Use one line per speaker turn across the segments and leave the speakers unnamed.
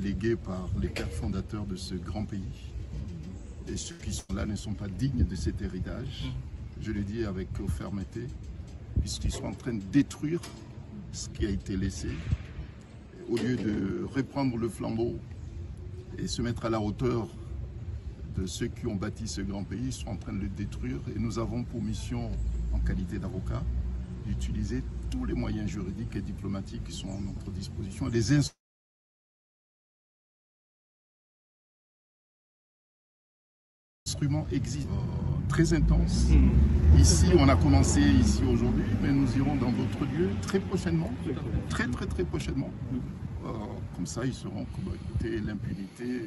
légué par les pères fondateurs de ce grand pays. Et ceux qui sont là ne sont pas dignes de cet héritage. Je le dis avec fermeté, puisqu'ils sont en train de détruire ce qui a été laissé. Au lieu de reprendre le flambeau et se mettre à la hauteur de ceux qui ont bâti ce grand pays, ils sont en train de le détruire. Et nous avons pour mission, en qualité d'avocat, d'utiliser tous les moyens juridiques et diplomatiques qui sont à notre disposition. Les instruments existent, très intenses. Ici, on a commencé ici aujourd'hui, mais nous irons dans d'autres lieux très prochainement, très prochainement. Comme ça, ils seront comme, écoutez, l'impunité,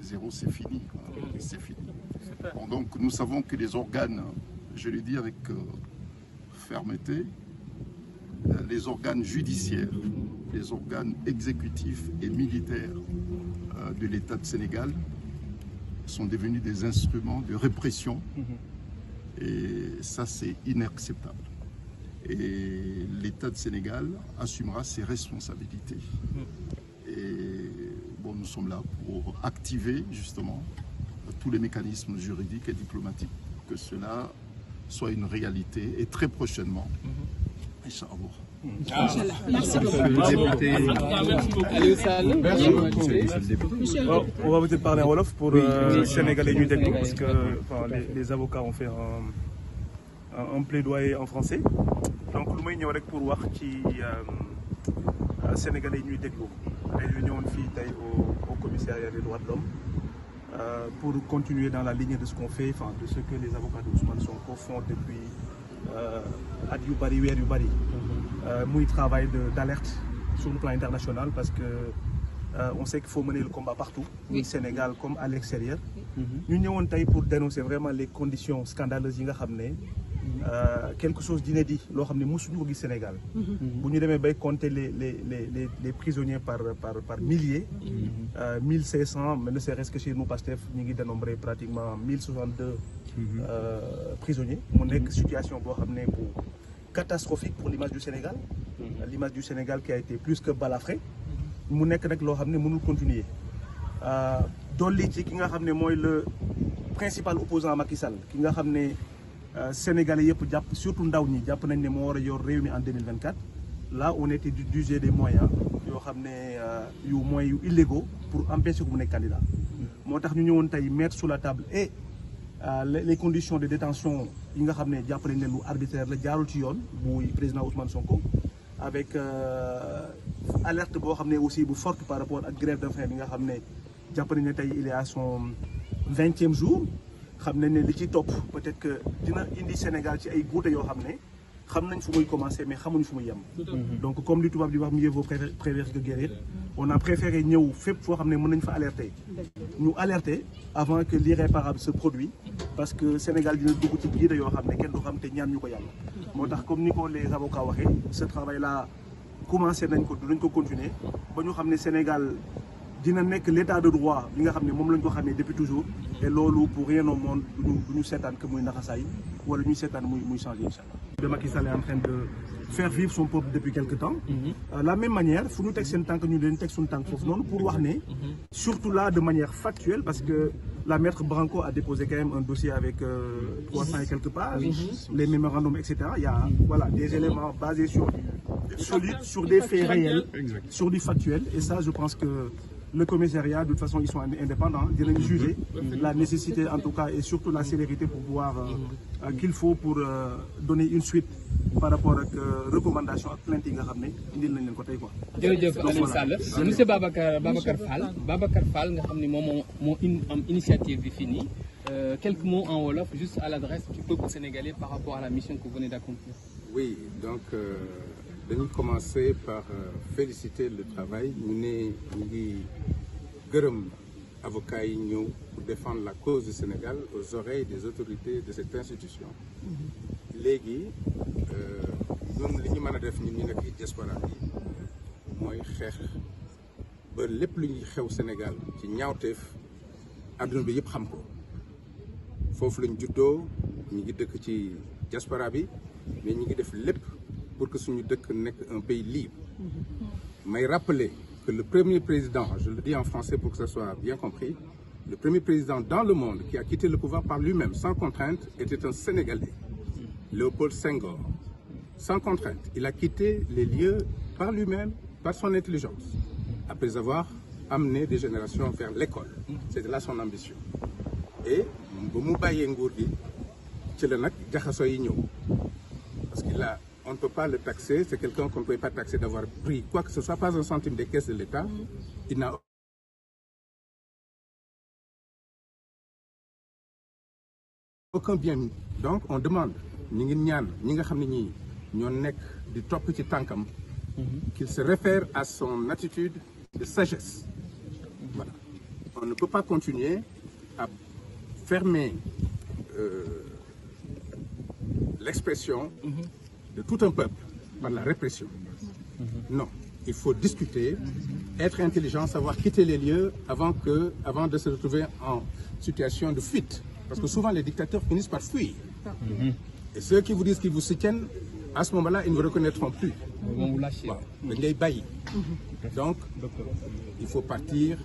zéro, c'est fini. C'est fini. Bon, donc, nous savons que les organes, je le dis avec fermeté, les organes judiciaires, les organes exécutifs et militaires de l'État de Sénégal sont devenus des instruments de répression. Et ça, c'est inacceptable. Et l'État de Sénégal assumera ses responsabilités. Et bon, nous sommes là pour activer justement tous les mécanismes juridiques et diplomatiques pour que cela soit une réalité et très prochainement. Inch'Allah.
Merci beaucoup. On va peut-être parler en wolof pour Sénégalais ñu déglu parce que les avocats ont fait un plaidoyer en français. Donc lu may ñëw rek pour wax ci Sénégalais ñuy déglu dañu ñëwoon fii tey au commissariat des droits de l'homme pour continuer dans la ligne de ce qu'on fait, enfin de ce que les avocats de Ousmane Sonko font depuis at yu bari weer yu bari. Muy travail d'alerte sur le plan international parce que on sait qu'il faut mener le combat partout, au Sénégal comme à l'extérieur. Ñu ñëwoon tey pour dénoncer vraiment les conditions scandaleuses yi nga xam ne quelque chose d'inédit loo xam ne mosuñu ko gis Sénégal. Bu ñu demee bay compter les prisonniers par milliers, 1500, mais ne serait-ce que chez nous Pastef ñu ngi dénombré pratiquement 1062 prisonniers. Mu nekk situation boo xam ne bu catastrophique pour l'image du Sénégal. L'image du Sénégal qui a été plus que balafrée. Mu nekk nag loo xam ne mënul continuer. Dolli ci ki nga xam ne mooy le principal opposant à Macky Sall ki nga xam ne Sénégalais yëpp jàpp surtout ndaw ñi jàpp nañ ne moo war a yor réew mi en 2024. Là on était d'user des moyens yoo xam ne moyens yu illégaux pour empêcher ko mu nekk candidat. Moo tax ñu ñëwoon tey mettre sur la table et les conditions de détention yi nga xam ne jàpp nañ ne lu arbitraire la jaarul ci yoon bu président Ousmane Sonko avec alerte boo xam ne aussi bu forte par rapport ak grève de faim bi nga xam ne jàpp nañ ne tey il est à son 20e jour. Xam nañ ne li ci topp peut-être que dina indi Sénégal ci ay guute yoo xam ne xam nañ fu muy commencer mais xamuñ fu muy yem. Donc comme li tubaab di wax mieux vaut prévenir que guérir, on a préféré ñëw fépp foo xam ne mën nañ fa alerter ñu alerter avant que l'irréparable se produise parce que Sénégal dina dugg ci guute yoo xam ne kenn du xam te ñaan ñu ko yàlla. Moo tax comme ni ko les avocats waxee ce travail là commencé nañ ko dinañ ko continuer ba ñu xam ne Sénégal dina nekk l'état de droit bi nga xam ne moom lañ ko xamee depuis toujours et loolu pour rien au monde duñu seetaan que muy naxasaay wala ñuy seetaan muy changer inchallah. De Macky Sall est en train de faire vivre son peuple depuis quelque temps. La même manière fu ñu teg seen tànk ñu leen teg suñu tànk foofu noonu pour wax ne surtout là de manière factuelle parce que la maître Branco a déposé quand même un dossier avec 300 et quelques pages, les mémorandums etc. Il y a voilà des éléments basés sur du solide, sur des faits réels, sur du factuel et ça je pense que le commissariat, de toute façon, ils sont indépendants, dinañ juger la nécessité en tout cas et surtout la célérité pour voir qu'il faut pour donner une suite par rapport ak recommandation ak plainte yi nga xam ne indil nañ leen ko tey quoi.
jërëjëf Aliou Sall monsieur Babacar Fall nga xam ne moom moo am initiative bi fii nii quelques mots en wolof juste à l'adresse du peuple sénégalais par rapport à la mission que vous venez d'accomplir.
Oui, donc dañuy commencer par féliciter le travail ñu ngi gërëm avocats yi ñëw pour défendre la cause du Sénégal aux oreilles des autorités de cette institution. Léegi ñun li ñu mën a def ñun ñu nekk ci diaspora bi mooy xeex ba lépp lu ñuy xew Sénégal ci ñaawteef adduna bi yëpp xam ko foofu lañ juddoo ñu ngi dëkk ci diaspora bi mais ñu ngi def lépp pour que suñu dëkk nekk un pays libre. May rappeler que le premier président, je le dis en français pour que ça soit bien compris, le premier président dans le monde qui a quitté le pouvoir par lui-même, sans contrainte, était un Sénégalais, Léopold Senghor. Sans contrainte, il a quitté les lieux par lui-même, par son intelligence, après avoir amené des générations vers l'école. C'était là son ambition. Et parce qu'on ne peut pas le taxer, c'est quelqu'un qu'on ne peut pas taxer d'avoir pris quoi que ce soit, pas un centime des caisses de l'État. Il n'a aucun bien. Donc on demande qu'il se réfère à son attitude de sagesse. Voilà. On ne peut pas continuer à fermer l'expression de tout un peuple par la répression. Non, il faut discuter, être intelligent, savoir quitter les lieux avant de se retrouver en situation de fuite. Parce que souvent les dictateurs finissent par fuir. Et ceux qui vous disent qu'ils vous soutiennent, à ce moment-là, ils ne vous reconnaîtront plus.
Ils vont vous lâcher.
Voilà. Donc, il faut partir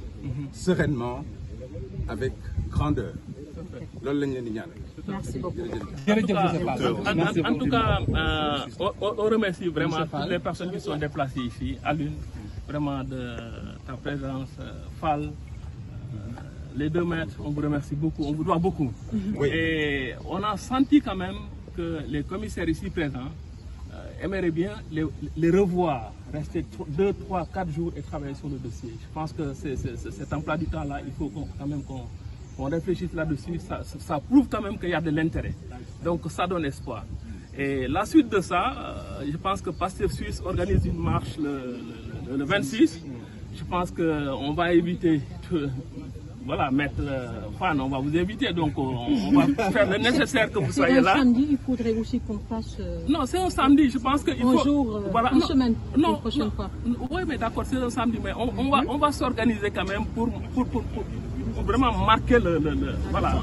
sereinement, avec grandeur.
Merci beaucoup.
En tout cas, on remercie vraiment toutes les personnes qui sont déplacées ici, à l'une, vraiment de ta présence, Fall. Les 2 maîtres, on vous remercie beaucoup, on vous doit beaucoup.
Oui.
Et on a senti quand même que les commissaires ici présents aimeraient bien les revoir, rester 2, 3, 4 jours et travailler sur le dossier. Je pense que cet emploi du temps-là, il faut quand même qu'on réfléchisse là-dessus. Ça prouve quand même qu'il y a de l'intérêt. Donc ça donne espoir. Et la suite de ça, je pense que Pastef Suisse organise une marche le 26. Je pense qu'on va éviter... Voilà, maître Fan, on va vous inviter, donc on va faire le nécessaire que vous soyez là.
Samedi, il faudrait aussi qu'on fasse...
Non, c'est un samedi, je pense qu'il faut...
Bonjour,
voilà,
une semaine, la prochaine fois.
Oui, mais d'accord, c'est un samedi, mais on va s'organiser quand même pour vraiment marquer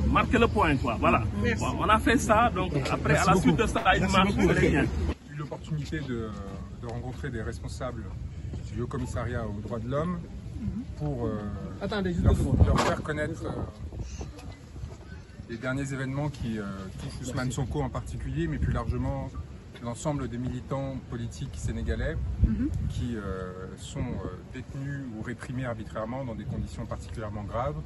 marquer le point, quoi. Voilà. Bon, on a fait ça, donc après, à la suite de ça, il marche très bien.
J'ai eu l'opportunité de rencontrer des responsables du Haut Commissariat aux droits de l'homme pour leur faire connaître les derniers événements qui touchent Ousmane Sonko en particulier, mais plus largement l'ensemble des militants politiques sénégalais qui sont détenus ou réprimés arbitrairement dans des conditions particulièrement graves,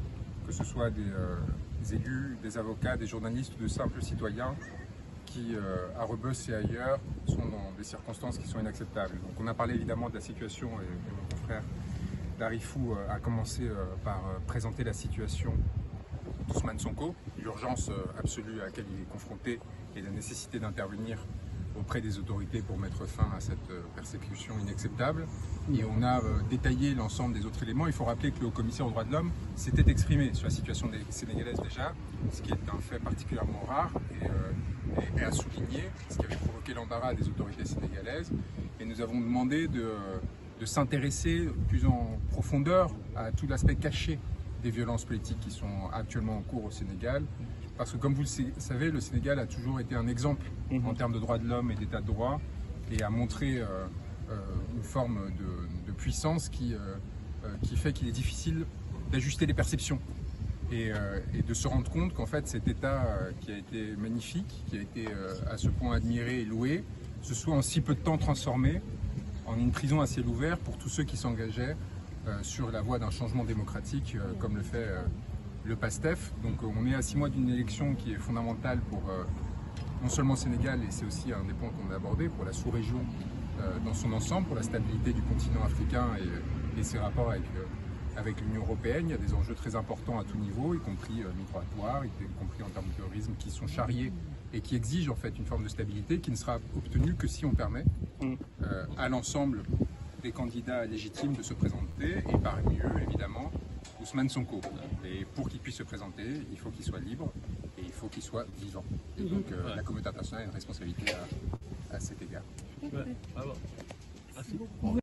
que ce soit des élus, des avocats, des journalistes ou de simples citoyens qui, à Rebeuss et ailleurs, sont dans des circonstances qui sont inacceptables. Donc on a parlé évidemment de la situation et mon confrère Darifou a commencé par présenter la situation d'Ousmane Sonko, l'urgence absolue à laquelle il est confronté et la nécessité d'intervenir auprès des autorités pour mettre fin à cette persécution inacceptable. Et on a détaillé l'ensemble des autres éléments. Il faut rappeler que le Haut-Commissaire aux droits de l'homme s'était exprimé sur la situation des Sénégalaises déjà, ce qui est un fait particulièrement rare et à souligner, ce qui avait provoqué l'embarras des autorités sénégalaises. Et nous avons demandé de s'intéresser plus en profondeur à tout l'aspect caché des violences politiques qui sont actuellement en cours au Sénégal. Parce que comme vous le savez, le Sénégal a toujours été un exemple en termes de droits de l'homme et d'état de droit et a montré une forme de puissance qui fait qu'il est difficile d'ajuster les perceptions et de se rendre compte qu'en fait cet état qui a été magnifique, qui a été à ce point admiré et loué, se soit en si peu de temps transformé en une prison à ciel ouvert pour tous ceux qui s'engageaient sur la voie d'un changement démocratique comme le fait le PASTEF. Donc on est à 6 mois d'une élection qui est fondamentale pour non seulement le Sénégal, et c'est aussi un des points qu'on a abordé, pour la sous-région dans son ensemble, pour la stabilité du continent africain et ses rapports avec l'Union européenne. Il y a des enjeux très importants à tout niveau, y compris migratoires, y compris en termes de terrorisme, qui sont charriés et qui exigent en fait une forme de stabilité qui ne sera obtenue que si on permet à l'ensemble des candidats légitimes de se présenter, et parmi eux évidemment Ousmane Sonko. Et pour qu'il puisse se présenter, il faut qu'il soit libre et il faut qu'il soit vivant. Et donc la communauté internationale a une responsabilité à cet égard.
Ouais, bravo. Merci.